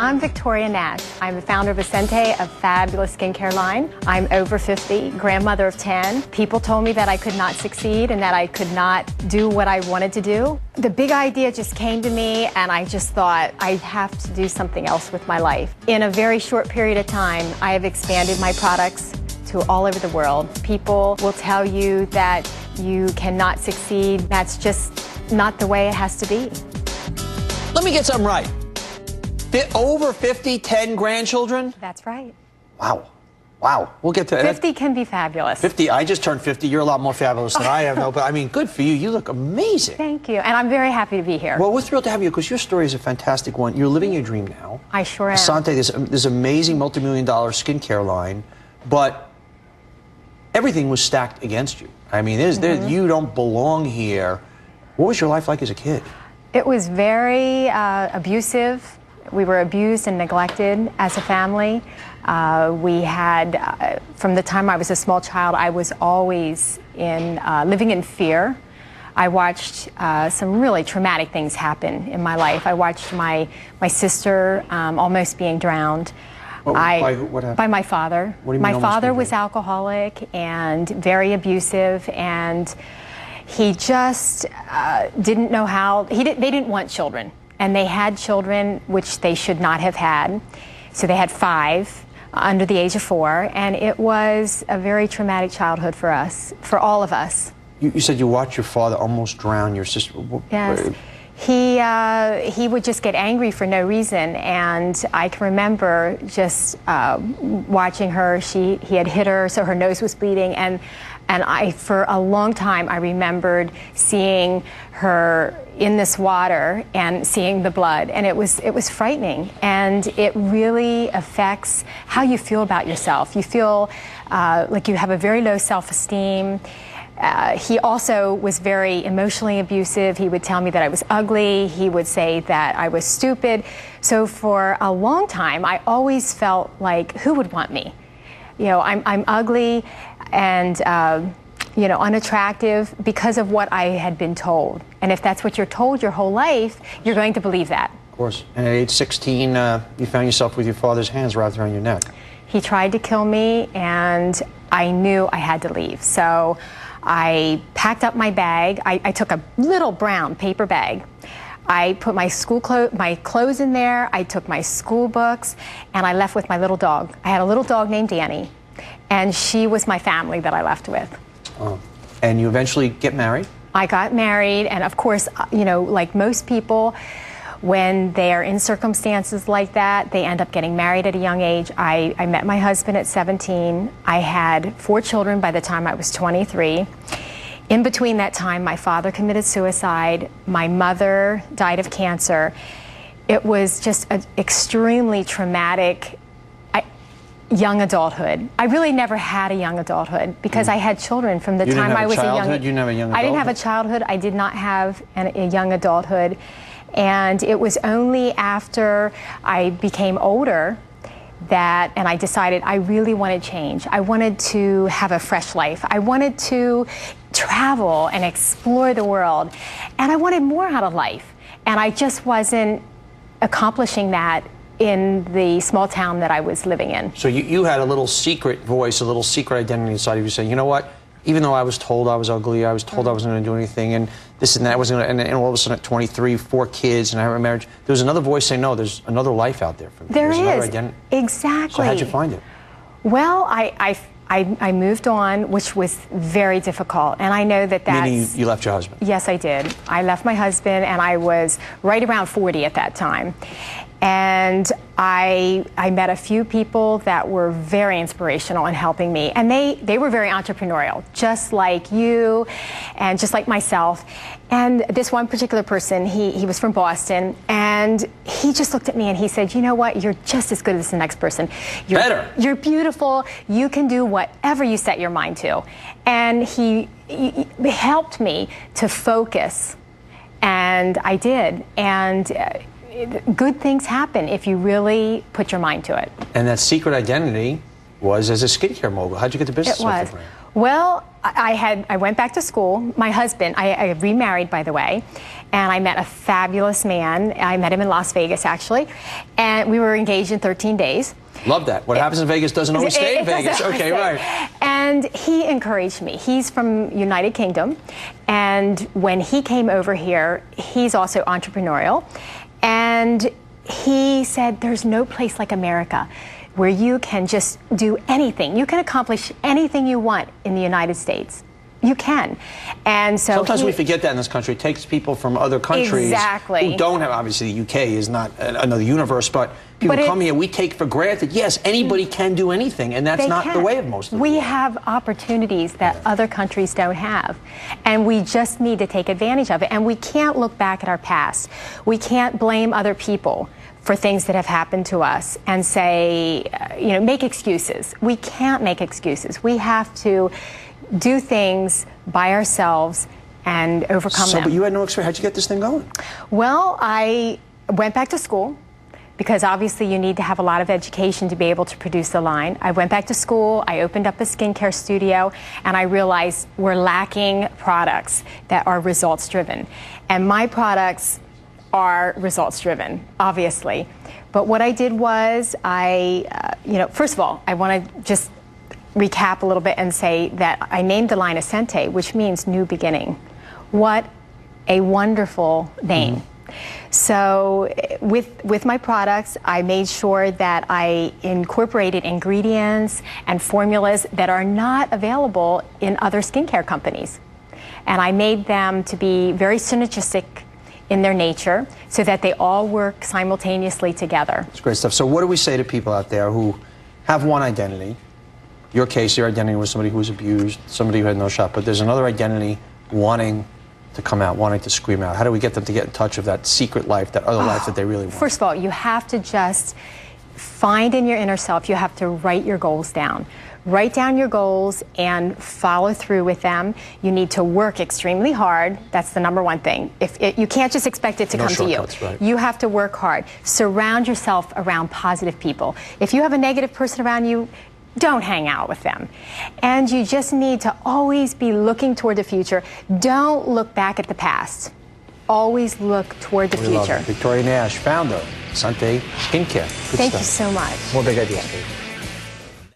I'm Victoria Nash. I'm the founder of Esente, a fabulous skincare line. I'm over 50, grandmother of 10. People told me that I could not succeed and that I could not do what I wanted to do. The big idea just came to me and I just thought I have to do something else with my life. In a very short period of time, I have expanded my products to all over the world. People will tell you that you cannot succeed. That's just not the way it has to be. Let me get something right. Over 50, 10 grandchildren? That's right. Wow. Wow. We'll get to 50 can be fabulous. 50, I just turned 50. You're a lot more fabulous than I am, though. But I mean, good for you. You look amazing. Thank you. And I'm very happy to be here. Well, we're thrilled to have you because your story is a fantastic one. You're living your dream now. I sure am. Esente, this amazing multi-million-dollar skincare line, but everything was stacked against you. I mean, you don't belong here. What was your life like as a kid? It was very abusive. We were abused and neglected as a family. We had, from the time I was a small child, I was always living in fear. I watched some really traumatic things happen in my life. I watched my sister almost being drowned. What happened? By my father. What do you mean my father was alcoholic and very abusive, and he just didn't know how. They didn't want children. And they had children which they should not have had. So they had 5 under the age of 4, and it was a very traumatic childhood for us, for all of us. You said you watched your father almost drown your sister. Yes. He would just get angry for no reason, and I can remember just watching her. He had hit her, so her nose was bleeding, and for a long time I remembered seeing her in this water and seeing the blood, and it was frightening, and it really affects how you feel about yourself. You feel like you have a very low self-esteem. He also was very emotionally abusive. He would tell me that I was ugly. He would say that I was stupid. So for a long time, I always felt like, who would want me? You know, I'm ugly and unattractive because of what I had been told. And if that's what you're told your whole life, you're going to believe that. Of course. And at age 16, you found yourself with your father's hands wrapped around your neck. He tried to kill me, and I knew I had to leave. So I packed up my bag. I took a little brown paper bag. I put my clothes in there. I took my school books, and I left with my little dog. I had a little dog named Danny, and she was my family that I left with. Oh. And you eventually get married? I got married, and of course, like most people, when they're in circumstances like that, they end up getting married at a young age. I met my husband at 17. I had 4 children by the time I was 23. In between that time, my father committed suicide. My mother died of cancer. It was just an extremely traumatic young adulthood. I really never had a young adulthood because I had children from the time I was a young adulthood. You didn't have a young adulthood? I didn't have a childhood. I did not have a young adulthood. And it was only after I became older and I decided I really wanted change. I wanted to have a fresh life. I wanted to travel and explore the world. And I wanted more out of life. And I just wasn't accomplishing that in the small town that I was living in. So you had a little secret voice, a little secret identity inside of you saying, you know what, even though I was told I was ugly, I was told I wasn't going to do anything, and this and that, and all of a sudden at 23, 4 kids, and I have a marriage, there was another voice saying, no, there's another life out there for me. There is. Another identity. Exactly. So how'd you find it? Well, I moved on, which was very difficult, and I know that's... Meaning you left your husband? Yes, I did. I left my husband, and I was right around 40 at that time. And I met a few people that were very inspirational in helping me, and they were very entrepreneurial, just like you and just like myself. And this one particular person, he was from Boston, and he just looked at me and he said, you know what, you're just as good as the next person. Better. You're beautiful. You can do whatever you set your mind to. And he helped me to focus, and I did. And good things happen if you really put your mind to it. And that secret identity was as a skincare mogul. How'd you get the business? It was. Well, I went back to school. My husband, I remarried, by the way, and I met a fabulous man. I met him in Las Vegas, actually, and we were engaged in 13 days. Love that. What happens in Vegas doesn't always stay in Vegas. Okay, right. And he encouraged me. He's from United Kingdom, and when he came over here, he's also entrepreneurial, and he said, "There's no place like America where you can just do anything. You can accomplish anything you want in the United States. You can." And so sometimes we forget that in this country. It takes people from other countries who don't have, obviously the UK is not another universe, but people come here, we take for granted, yes, anybody can do anything, and that's not the way of most of them. We have opportunities that other countries don't have, and we just need to take advantage of it. And we can't look back at our past. We can't blame other people for things that have happened to us and say, make excuses. We can't make excuses. We have to do things by ourselves and overcome them. But you had no experience. How'd you get this thing going? Well, I went back to school because obviously you need to have a lot of education to be able to produce the line. I went back to school, I opened up a skincare studio, and I realized we're lacking products that are results driven. And my products are results driven, obviously. But what I did was first of all, I want to just recap a little bit and say that I named the line Esente, which means new beginning. What a wonderful name. So with my products, I made sure that I incorporated ingredients and formulas that are not available in other skincare companies. And I made them to be very synergistic in their nature so that they all work simultaneously together. It's great stuff. So what do we say to people out there who have one identity? Your case, your identity was somebody who was abused, somebody who had no shot, but there's another identity wanting to come out, wanting to scream out. How do we get them to get in touch with that secret life, that other life that they really want? First of all, you have to just find in your inner self, you have to write your goals down. Write down your goals and follow through with them. You need to work extremely hard. That's the number one thing. You can't just expect it to come to you. Right. You have to work hard. Surround yourself around positive people. If you have a negative person around you, don't hang out with them. And you just need to always be looking toward the future. Don't look back at the past. Always look toward the future. Victoria Nash, founder, Esente Skincare. Thank you so much. More big ideas, please.